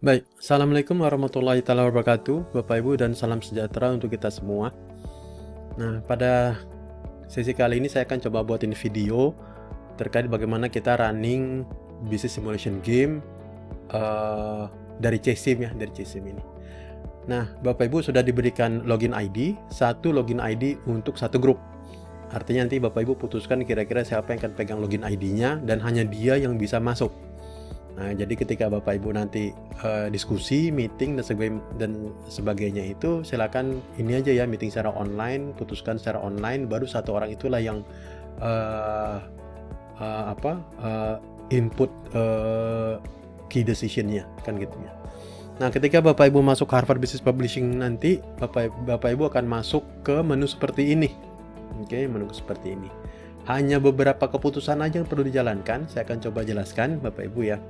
Baik, Assalamualaikum warahmatullahi taala wabarakatuh, Bapak Ibu dan salam sejahtera untuk kita semua. Nah, pada sesi kali ini saya akan coba buatin video terkait bagaimana kita running business simulation game dari CSIM ya, dari CSIM ini. Nah, Bapak Ibu sudah diberikan login ID, satu login ID untuk satu grup. Artinya nanti Bapak Ibu putuskan kira-kira siapa yang akan pegang login ID-nya dan hanya dia yang bisa masuk. Nah, jadi ketika Bapak Ibu nanti diskusi, meeting dan sebagainya itu silakan ini aja ya, meeting secara online, putuskan secara online, baru satu orang itulah yang uh, input key decision-nya kan gitu ya. Nah, ketika Bapak Ibu masuk Harvard Business Publishing nanti, Bapak Ibu akan masuk ke menu seperti ini. Oke, menu seperti ini. Hanya beberapa keputusan aja yang perlu dijalankan. Saya akan coba jelaskan Bapak Ibu ya.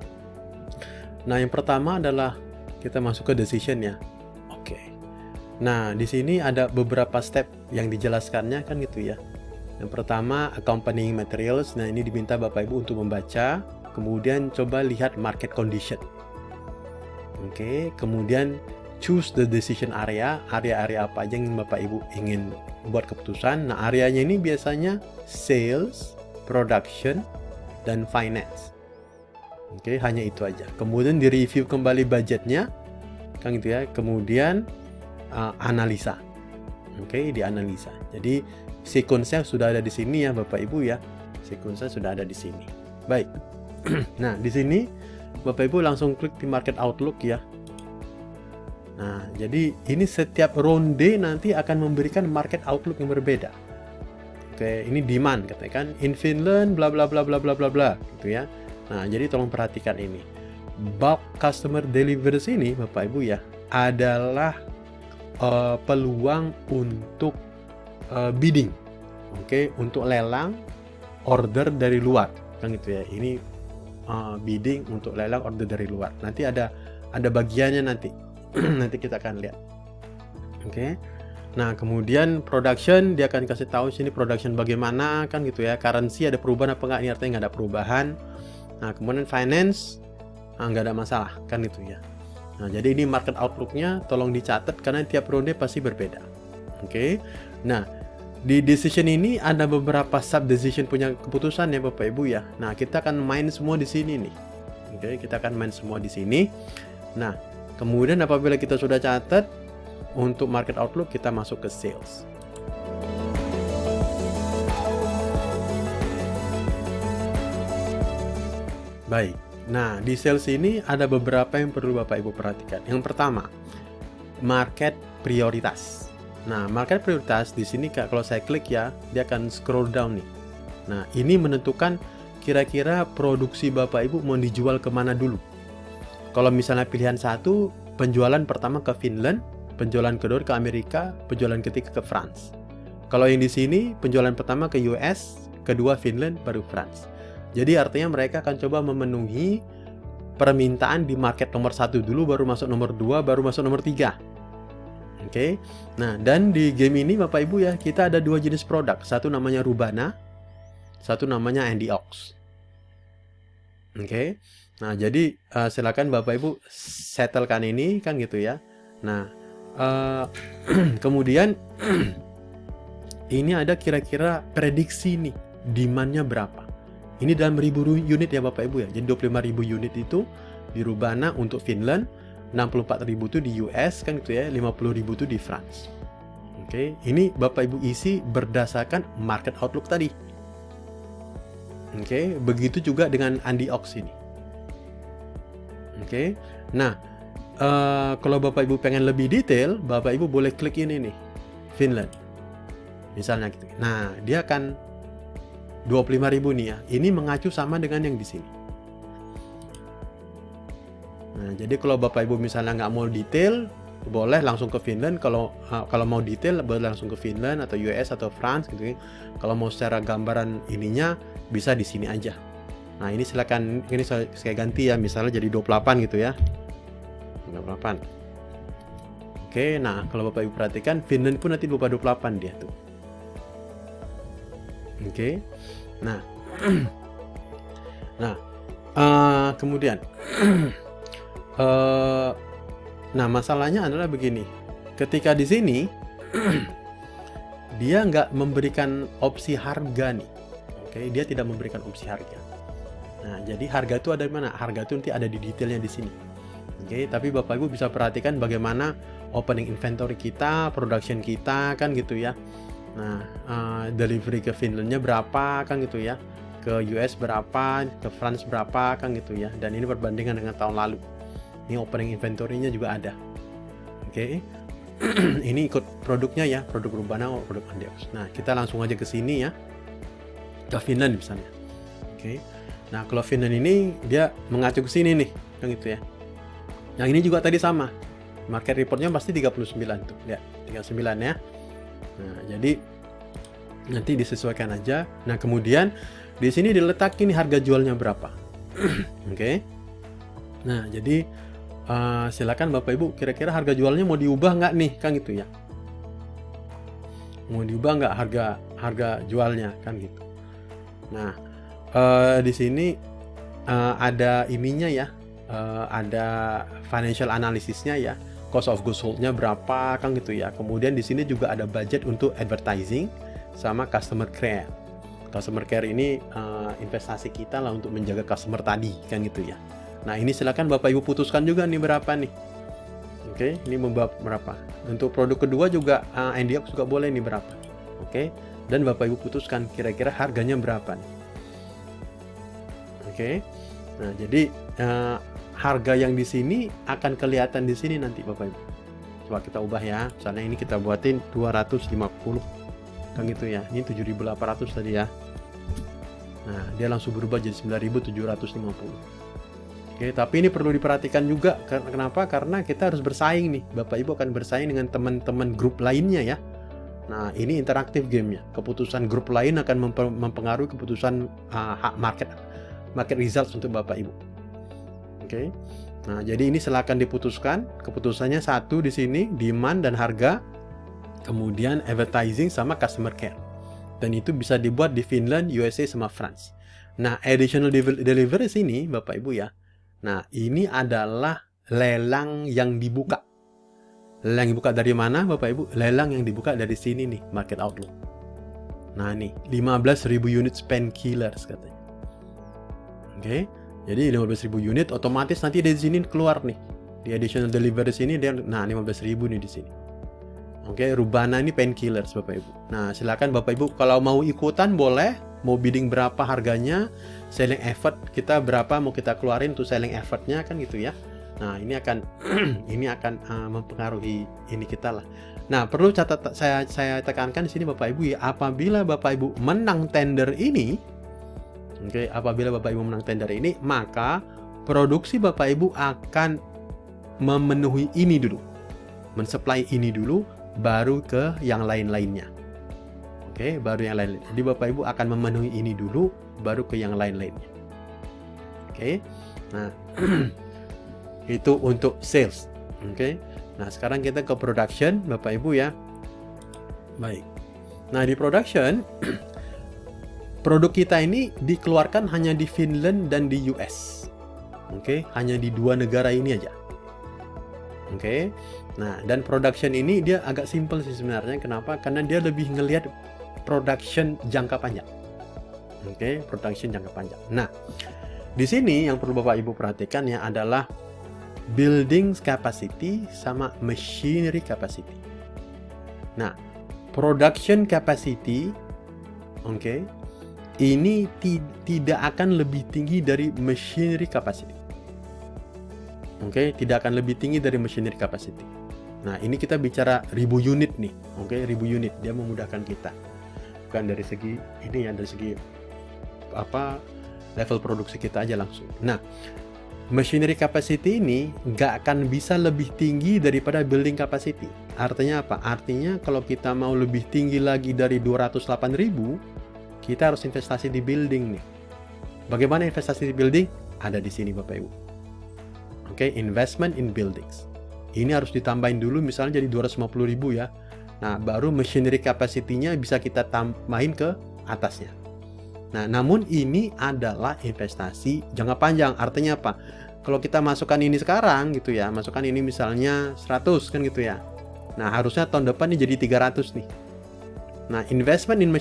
Nah, yang pertama adalah kita masuk ke decision ya. Oke. Nah, di sini ada beberapa step yang dijelaskannya kan gitu ya. Yang pertama, accompanying materials. Nah, ini diminta Bapak Ibu untuk membaca. Kemudian coba lihat market condition. Oke, kemudian choose the decision area. Area-area apa aja yang Bapak Ibu ingin buat keputusan. Nah, areanya ini biasanya sales, production, dan finance. Oke, hanya itu aja. Kemudian direview kembali budgetnya, kan gitu ya. Kemudian analisa. Oke, dianalisa. Jadi sequence-nya sudah ada di sini ya, Bapak Ibu ya. Sequence-nya sudah ada di sini. Baik. Nah, di sini Bapak Ibu langsung klik di Market Outlook ya. Nah, jadi ini setiap ronde nanti akan memberikan market outlook yang berbeda. Oke, ini demand katakan in Finland bla bla bla bla bla bla bla gitu ya. Nah, jadi tolong perhatikan ini. Bulk customer deliveries ini Bapak Ibu ya adalah peluang untuk bidding. Oke, untuk lelang order dari luar kan gitu ya. Ini bidding untuk lelang order dari luar. Nanti ada bagiannya nanti. Nanti kita akan lihat. Oke. Nah, kemudian production dia akan kasih tahu sini production bagaimana kan gitu ya. Currency ada perubahan apa enggak? Ini artinya nggak ada perubahan. Nah, kemudian finance nggak ada masalah kan gitu ya. Nah, jadi ini market outlook-nya tolong dicatat karena tiap ronde pasti berbeda. Oke. Nah, di decision ini ada beberapa sub decision punya keputusan ya Bapak Ibu ya. Nah, kita akan main semua di sini nih. Oke, kita akan main semua di sini. Nah, kemudian apabila kita sudah catat untuk market outlook, kita masuk ke sales. Baik. Nah, di sales ini ada beberapa yang perlu Bapak Ibu perhatikan. Yang pertama, market prioritas. Nah, market prioritas di sini kalau saya klik ya, dia akan scroll down nih. Nah, ini menentukan kira-kira produksi Bapak Ibu mau dijual kemana dulu. Kalau misalnya pilihan satu, penjualan pertama ke Finland, penjualan kedua ke Amerika, penjualan ketiga ke France. Kalau yang di sini, penjualan pertama ke US, kedua Finland, baru France. Jadi artinya mereka akan coba memenuhi permintaan di market nomor 1 dulu, baru masuk nomor 2, baru masuk nomor 3. Oke. Nah, dan di game ini Bapak Ibu ya, kita ada dua jenis produk. Satu namanya Rubana, satu namanya AndyOx. Oke. Nah, jadi silakan Bapak Ibu settlekan ini kan gitu ya. Nah, kemudian ini ada kira-kira prediksi nih demand-nya berapa. Ini dalam ribu unit ya Bapak Ibu ya. Jadi 25.000 unit itu di Rubana untuk Finland, 64.000 itu di US kan gitu ya, 50.000 itu di France. Oke, ini Bapak Ibu isi berdasarkan market outlook tadi. Oke, begitu juga dengan AndyOx ini. Oke, nah kalau Bapak Ibu pengen lebih detail, Bapak Ibu boleh klik ini nih, Finland. Misalnya gitu. Nah, dia akan 25.000 nih ya. Ini mengacu sama dengan yang di sini. Nah, jadi kalau Bapak Ibu misalnya nggak mau detail, boleh langsung ke Finland. Kalau mau detail, boleh langsung ke Finland atau US atau France gitu ya. Kalau mau secara gambaran ininya, bisa di sini aja. Nah, ini silakan, ini saya ganti ya, misalnya jadi 28 gitu ya. 28. Oke, nah kalau Bapak Ibu perhatikan, Finland pun nanti 28 dia tuh. Oke. Nah. Nah, kemudian Eh, nah, masalahnya adalah begini. Ketika di sini dia nggak memberikan opsi harga nih. Oke, dia tidak memberikan opsi harga. Nah, jadi harga itu ada di mana? Harga itu nanti ada di detailnya di sini. Oke, tapi Bapak Ibu bisa perhatikan bagaimana opening inventory kita, production kita, kan gitu ya. Nah, delivery ke Finlandnya berapa, kan gitu ya. Ke US berapa, ke France berapa, kan gitu ya. Dan ini perbandingan dengan tahun lalu. Ini opening inventory-nya juga ada. Oke. Ini ikut produknya ya, produk Rubana, produk Andeos. Nah, kita langsung aja ke sini ya. Ke Finland misalnya. Oke. Nah, kalau Finland ini dia mengacu ke sini nih, kan gitu ya. Yang ini juga tadi sama. Market reportnya pasti 39 tuh. Lihat, 39 ya. Nah, jadi nanti disesuaikan aja. Nah, kemudian di sini diletakin harga jualnya berapa. Oke. Nah, jadi silakan Bapak Ibu, kira-kira harga jualnya mau diubah nggak nih, kan gitu ya. Mau diubah nggak harga jualnya, kan gitu. Nah, di sini ada ininya ya, ada financial analysisnya ya, cost of goods sold-nya berapa, kan gitu ya. Kemudian di sini juga ada budget untuk advertising sama customer care. Customer care ini investasi kita lah untuk menjaga customer tadi, kan gitu ya. Nah, ini silakan Bapak Ibu putuskan juga nih berapa nih. Oke, ini berapa. Untuk produk kedua juga Andiox juga boleh nih berapa. Oke, dan Bapak Ibu putuskan kira-kira harganya berapa nih. Oke. Nah, jadi harga yang di sini akan kelihatan di sini nanti Bapak Ibu. Coba kita ubah ya. Misalnya ini kita buatin 250. Kan gitu ya. Ini 7.800 tadi ya. Nah, dia langsung berubah jadi 9.750. Oke, tapi ini perlu diperhatikan juga. Kenapa? Karena kita harus bersaing nih. Bapak Ibu akan bersaing dengan teman-teman grup lainnya ya. Nah, ini interaktif gamenya. Keputusan grup lain akan mempengaruhi keputusan market results untuk Bapak Ibu. Oke. Nah, jadi ini silakan diputuskan. Keputusannya satu di sini, demand dan harga. Kemudian advertising sama customer care. Dan itu bisa dibuat di Finland, USA sama France. Nah, additional delivery sini Bapak Ibu ya. Nah, ini adalah lelang yang dibuka. Lelang yang dibuka dari mana, Bapak Ibu? Lelang yang dibuka dari sini nih, Market Outlook. Nah, nih, 15.000 unit painkillers katanya. Oke, jadi 15.000 unit otomatis nanti dari sini keluar nih. Di additional delivery sini dia, nah 15.000 nih di sini. Oke, Rubana ini painkillers Bapak Ibu. Nah, silakan Bapak Ibu kalau mau ikutan boleh, mau bidding berapa harganya, selling effort kita berapa mau kita keluarin tuh selling effortnya, kan gitu ya. Nah, ini akan mempengaruhi ini kita lah. Nah, perlu saya tekankan di sini Bapak Ibu ya, apabila Bapak Ibu menang tender ini, oke, apabila Bapak Ibu menang tender ini, maka produksi Bapak Ibu akan memenuhi ini dulu. Mensuplai ini dulu, baru ke yang lain-lainnya. Oke, baru yang lain. Jadi Bapak Ibu akan memenuhi ini dulu, baru ke yang lain-lainnya. Oke, nah itu untuk sales. Oke, nah sekarang kita ke production, Bapak Ibu ya. Baik. Nah di production, produk kita ini dikeluarkan hanya di Finland dan di US. Oke, hanya di dua negara ini aja. Oke, nah dan production ini dia agak simple sih sebenarnya. Kenapa? Karena dia lebih ngelihat production jangka panjang. Oke, production jangka panjang. Nah, di sini yang perlu Bapak Ibu perhatikan ya adalah building capacity sama machinery capacity. Nah, production capacity, oke, ini tidak akan lebih tinggi dari machinery capacity. Oke, tidak akan lebih tinggi dari machinery capacity. Nah, ini kita bicara 1000 unit nih. Oke, 1000 unit. Dia memudahkan kita. Bukan dari segi ini ya, dari segi level produksi kita aja langsung. Nah, machinery capacity ini nggak akan bisa lebih tinggi daripada building capacity. Artinya apa? Artinya kalau kita mau lebih tinggi lagi dari 208.000, kita harus investasi di building nih. Bagaimana investasi di building? Ada di sini Bapak Ibu. Oke, investment in buildings. Ini harus ditambahin dulu misalnya jadi 250.000 ya. Nah, baru machinery capacity-nya bisa kita tambahin ke atasnya. Nah, namun ini adalah investasi jangka panjang. Artinya apa? kalau kita masukkan ini sekarang gitu ya, masukkan ini misalnya 100 kan gitu ya. Nah, harusnya tahun depan ini jadi 300 nih. Nah, investment in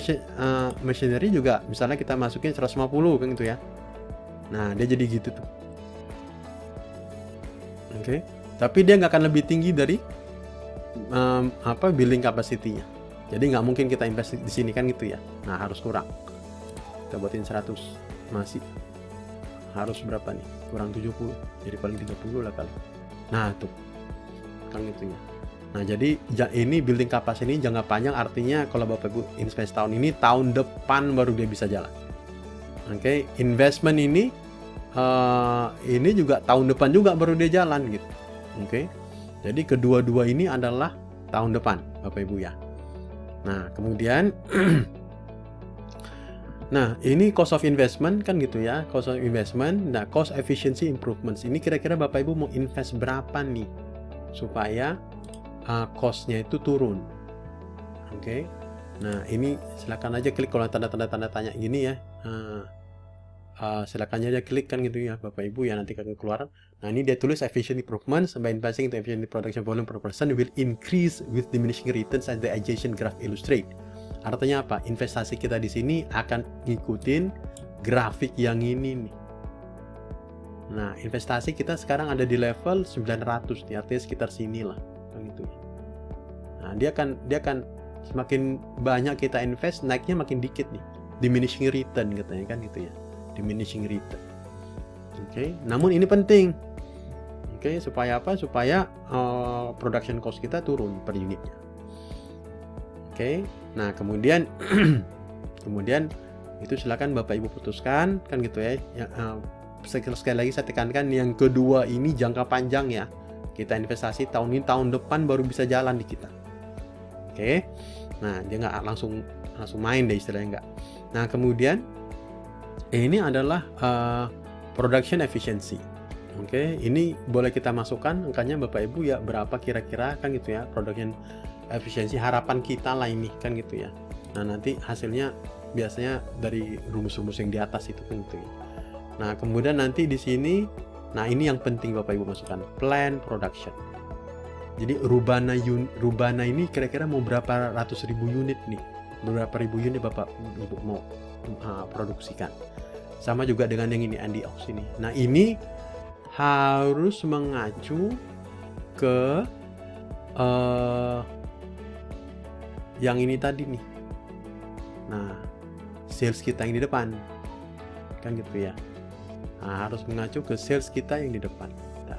machinery juga misalnya kita masukin 150 kan gitu ya. Nah, dia jadi gitu tuh. Oke. Tapi dia nggak akan lebih tinggi dari building capacity-nya. Jadi nggak mungkin kita invest di sini kan gitu ya. Nah, harus kurang. Kita buatin 100. Masih harus berapa nih? Kurang 70. Jadi paling 30 lah kali. Nah, tuh. Kan gitu ya. Nah, jadi ini building capacity ini jangka panjang, artinya kalau Bapak Ibu invest tahun ini, tahun depan baru dia bisa jalan. Oke, investment ini juga tahun depan juga baru dia jalan gitu. Oke. Jadi kedua-dua ini adalah tahun depan, Bapak Ibu ya. Nah, kemudian nah, ini cost of investment kan gitu ya, cost of investment. Nah, cost efficiency improvements. Ini kira-kira Bapak Ibu mau invest berapa nih supaya cost-nya itu turun. Oke. Nah, ini silakan aja klik kalau tanda tanya gini ya. Silakan aja klik kan gitu ya Bapak Ibu ya, nanti akan keluar. Nah, ini dia tulis efficient improvements by investing into efficient production volume per person will increase with diminishing returns as the adjacent graph illustrate. Artinya apa? Investasi kita di sini akan ngikutin grafik yang ini nih. Nah, investasi kita sekarang ada di level 900 nih, artinya sekitar sini lah kan gitu ya. Nah, dia akan semakin banyak kita invest, naiknya makin dikit nih. Diminishing return katanya kan gitu ya. Diminishing return. Oke, namun ini penting. Oke, supaya apa? Supaya production cost kita turun per unitnya. Oke. Nah, kemudian itu silakan Bapak Ibu putuskan kan gitu ya. Sekali lagi saya tekankan, yang kedua ini jangka panjang ya. Kita investasi tahun ini, tahun depan baru bisa jalan di kita. Oke. Nah, dia nggak langsung main deh istilahnya, nggak. Nah, kemudian ini adalah production efficiency. Oke, ini boleh kita masukkan angkanya Bapak Ibu ya, berapa kira-kira kan gitu ya, production efficiency harapan kita lah ini kan gitu ya. Nah, nanti hasilnya biasanya dari rumus-rumus yang di atas itu kan gitu ya. Nah, kemudian nanti di sini, nah ini yang penting Bapak Ibu masukkan, plan production. Jadi Rubana ini kira-kira mau berapa ratus ribu unit nih, berapa ribu unit Bapak Ibu mau produksikan. Sama juga dengan yang ini Andy Ox ini. Nah, ini harus mengacu ke yang ini tadi nih. Nah, sales kita yang di depan kan gitu ya. Nah, harus mengacu ke sales kita yang di depan. Bentar.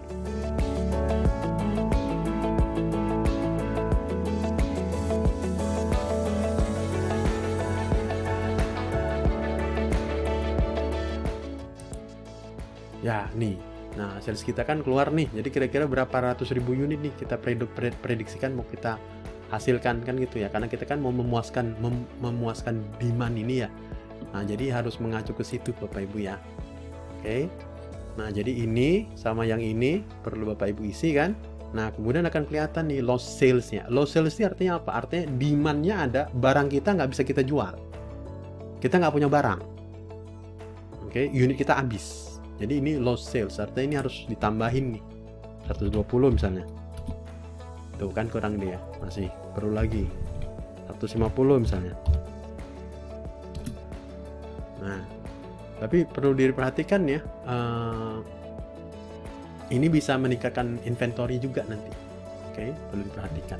Ya, nih. Nah, sales kita kan keluar nih. Jadi kira-kira berapa ratus ribu unit nih kita prediksikan mau kita hasilkan kan gitu ya. Karena kita kan mau memuaskan demand ini ya. Nah, jadi harus mengacu ke situ Bapak Ibu ya. Oke. Nah, jadi ini sama yang ini perlu Bapak Ibu isi kan. Nah, kemudian akan kelihatan nih lost sales-nya. Lost sales ini artinya apa? Artinya demand-nya ada, barang kita nggak bisa kita jual. Kita nggak punya barang. Oke, unit kita habis. Jadi ini lost sales, artinya ini harus ditambahin nih 120 misalnya. Tuh kan kurang dia, masih perlu lagi 150 misalnya. Nah, tapi perlu diperhatikan ya, ini bisa meningkatkan inventory juga nanti. Oke, perlu diperhatikan.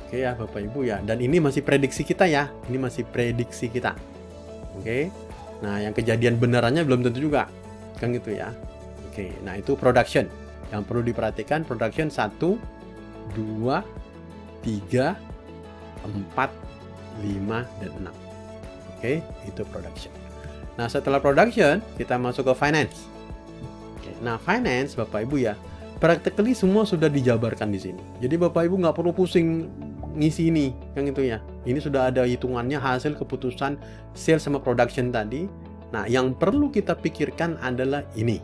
Oke ya Bapak Ibu ya, dan ini masih prediksi kita ya, ini masih prediksi kita. Oke, nah yang kejadian benerannya belum tentu juga. Kan gitu ya. Oke, nah itu production yang perlu diperhatikan. Production 1, 2, 3, 4, 5, dan 6. Oke, itu production. Nah, setelah production kita masuk ke finance. Oke, nah finance Bapak Ibu ya, practically semua sudah dijabarkan di sini. Jadi Bapak Ibu nggak perlu pusing ngisi ini kan gitu ya. Ini sudah ada hitungannya, hasil keputusan sales sama production tadi. Nah, yang perlu kita pikirkan adalah ini.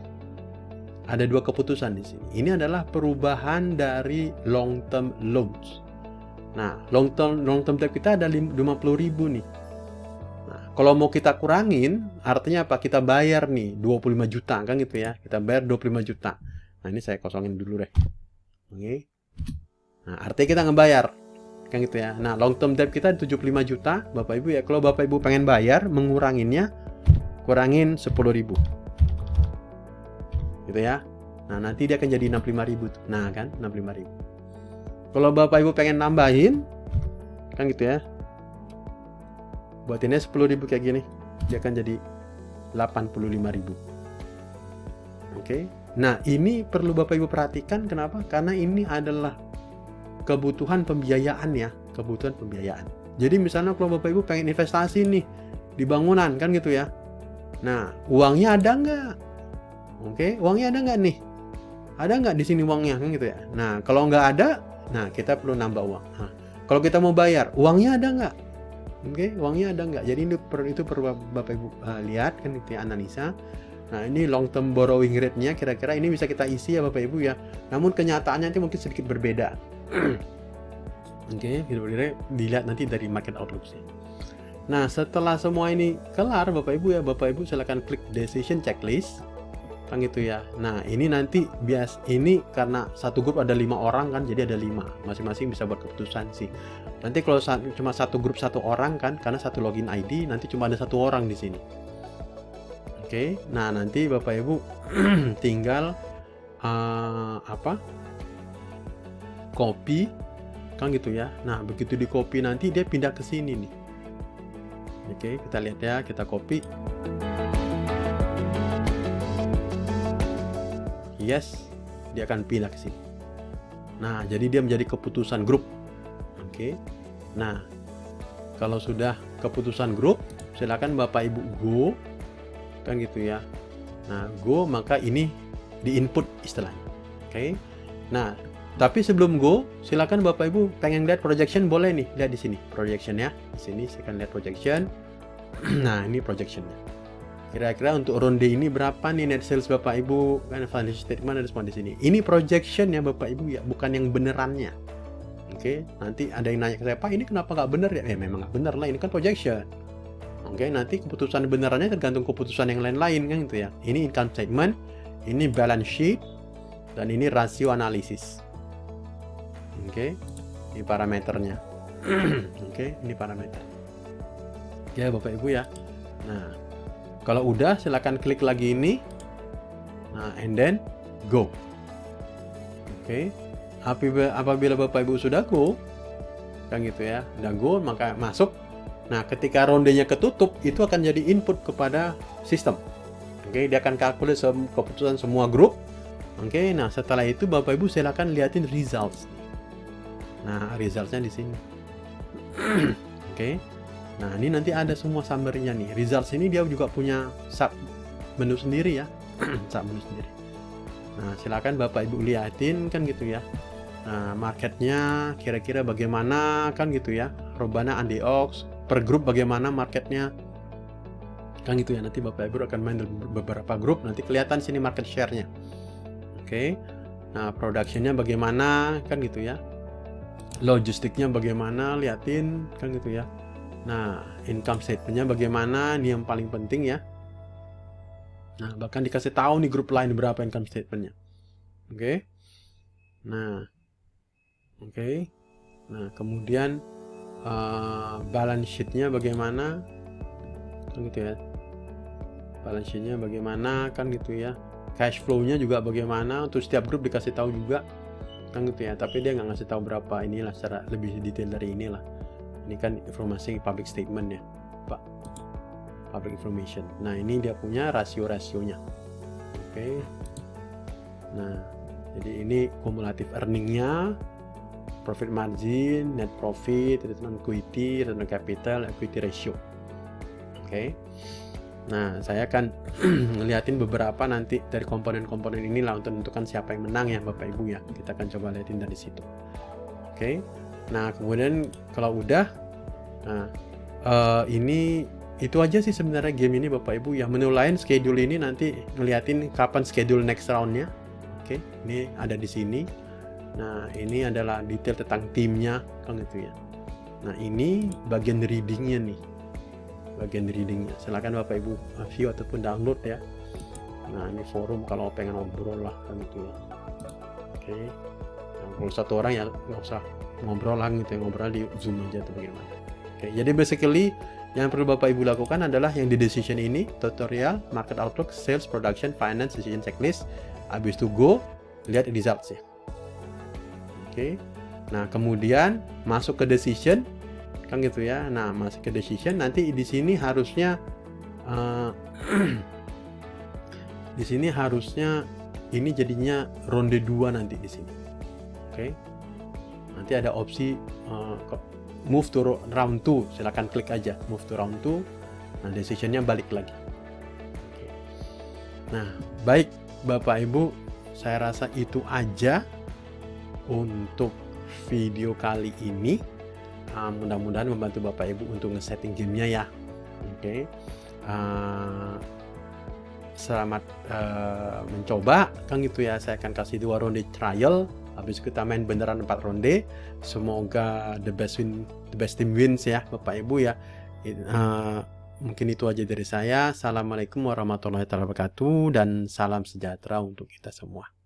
Ada dua keputusan di sini. Ini adalah perubahan dari long term loans. Nah, long term debt kita ada 50.000 nih. Nah, kalau mau kita kurangin, artinya apa? Kita bayar nih 25 juta kan gitu ya. Kita bayar 25 juta. Nah, ini saya kosongin dulu deh. Oke. Nah, artinya kita ngebayar kan gitu ya. Nah, long term debt kita 75 juta, Bapak Ibu ya. Kalau Bapak Ibu pengen bayar, menguranginnya, kurangin 10.000. Gitu ya. Nah, nanti dia akan jadi 65.000 tuh. Nah, kan 65.000. Kalau Bapak Ibu pengen nambahin, kan gitu ya. Buatinnya 10.000 kayak gini, dia akan jadi 85.000. Oke. Nah, ini perlu Bapak Ibu perhatikan. Kenapa? Karena ini adalah kebutuhan pembiayaan ya, kebutuhan pembiayaan. Jadi misalnya kalau Bapak Ibu pengen investasi nih di bangunan kan gitu ya. Nah, uangnya ada nggak? Oke, uangnya ada nggak nih? Ada nggak di sini uangnya kan gitu ya. Nah, kalau nggak ada, nah kita perlu nambah uang. Nah, kalau kita mau bayar, uangnya ada nggak? Oke, uangnya ada nggak? Jadi itu perlu Bapak Ibu lihat kan gitu ya, analisa. Nah, ini long term borrowing rate-nya kira-kira ini bisa kita isi ya Bapak Ibu ya. Namun kenyataannya nanti mungkin sedikit berbeda. Oke, dilihat nanti dari market outlook-nya. Nah, setelah semua ini kelar Bapak Ibu ya, Bapak Ibu silakan klik decision checklist. Kan gitu ya. Nah, ini nanti ini karena satu grup ada 5 orang kan, jadi ada 5. Masing-masing bisa buat keputusan sih. Nanti kalau cuma satu grup 1 orang kan, karena satu login ID, nanti cuma ada 1 orang di sini. Oke, nah nanti Bapak Ibu tinggal copy kan gitu ya. Nah, begitu di copy nanti dia pindah ke sini nih. Oke, kita lihat ya, kita copy. Yes, dia akan pindah ke sini. Nah, jadi dia menjadi keputusan grup. Oke. Nah, kalau sudah keputusan grup, silakan Bapak Ibu go kan gitu ya. Nah, go maka ini di input istilahnya. Oke. Nah, tapi sebelum go, silakan Bapak Ibu pengen lihat projection boleh nih, lihat di sini projection ya. Di sini saya akan lihat projection. Nah, ini projectionnya. Kira-kira untuk ronde ini berapa nih net sales Bapak Ibu? Kan financial statement ada semua di sini. Ini projection ya Bapak Ibu ya, bukan yang benerannya. Oke, nanti ada yang nanya ke saya, Pak ini kenapa nggak bener ya? Memang nggak bener lah, ini kan projection. Oke, nanti keputusan benerannya tergantung keputusan yang lain-lain kan gitu ya. Ini income statement, ini balance sheet, dan ini rasio analisis. Oke, ini parameternya. Oke, ini parameter. Ya Bapak Ibu ya. Nah, kalau udah silakan klik lagi ini. Nah, and then go. Oke. Apabila Bapak Ibu sudah go, kan gitu ya, udah go maka masuk. Nah, ketika rondenya ketutup, itu akan jadi input kepada sistem. Oke, dia akan kalkulasi keputusan semua grup. Oke, nah setelah itu Bapak Ibu silakan liatin results. Nah, resultsnya di sini. Oke. Nah, ini nanti ada semua summary-nya nih. Results ini dia juga punya sub menu sendiri ya. Sub menu sendiri. Nah, silakan Bapak Ibu liatin kan gitu ya. Nah, marketnya kira-kira bagaimana kan gitu ya. Robana Andeox per grup bagaimana marketnya kan gitu ya. Nanti Bapak Ibu akan main beberapa grup, nanti kelihatan sini market share-nya. Oke. Nah, production-nya bagaimana kan gitu ya. Logistiknya bagaimana, liatin kan gitu ya. Nah, income statement-nya bagaimana, ini yang paling penting ya. Nah, bahkan dikasih tahu nih grup lain berapa income statement-nya. Oke. Nah, oke. Nah, kemudian balance sheet-nya bagaimana, kan gitu ya. Balance sheet-nya bagaimana, kan gitu ya. Cash flow-nya juga bagaimana, untuk setiap grup dikasih tahu juga, kan gitu ya. Tapi dia nggak ngasih tahu berapa inilah secara lebih detail dari inilah. Ini kan informasi public statement ya, Pak. Public information. Nah, ini dia punya rasio-rasionya. Oke. Nah, jadi ini kumulatif earning-nya, profit margin, net profit, return on equity, return on capital, equity ratio. Oke. Nah, saya akan ngeliatin beberapa nanti dari komponen-komponen inilah untuk menentukan siapa yang menang ya Bapak Ibu ya. Kita akan coba liatin dari situ. Oke. Nah, kemudian kalau udah, nah ini itu aja sih sebenarnya game ini Bapak Ibu ya. Menu lain schedule ini nanti ngeliatin kapan schedule next round-nya. Oke, ini ada di sini. Nah, ini adalah detail tentang timnya kan gitu ya. Nah, ini bagian reading-nya nih. bagian readingnya. Silakan Bapak Ibu view ataupun download ya. Nah, ini forum kalau pengen ngobrol lah kan gitu ya. Oke. Nah, kalau satu orang ya nggak usah ngobrol lah gitu ya, ngobrol di Zoom aja atau bagaimana. Oke, jadi basically yang perlu Bapak Ibu lakukan adalah yang di decision ini, tutorial, market outlook, sales, production, finance, decision checklist. Habis itu go, lihat results ya. Oke. Nah, kemudian masuk ke decision kan gitu ya. Nah, masuk ke decision nanti di sini harusnya di sini harusnya ini jadinya ronde 2 nanti di sini. Oke. Nanti ada opsi move to round 2. Silakan klik aja move to round 2. Nah, decisionnya balik lagi. Oke. Nah, baik Bapak Ibu, saya rasa itu aja untuk video kali ini. Mudah-mudahan membantu Bapak Ibu untuk nge-setting gamenya ya. Oke. Selamat mencoba kan gitu ya. Saya akan kasih 2 ronde trial, habis kita main beneran 4 ronde. Semoga the best team wins ya Bapak Ibu ya. Mungkin itu aja dari saya. Assalamualaikum warahmatullahi wabarakatuh dan salam sejahtera untuk kita semua.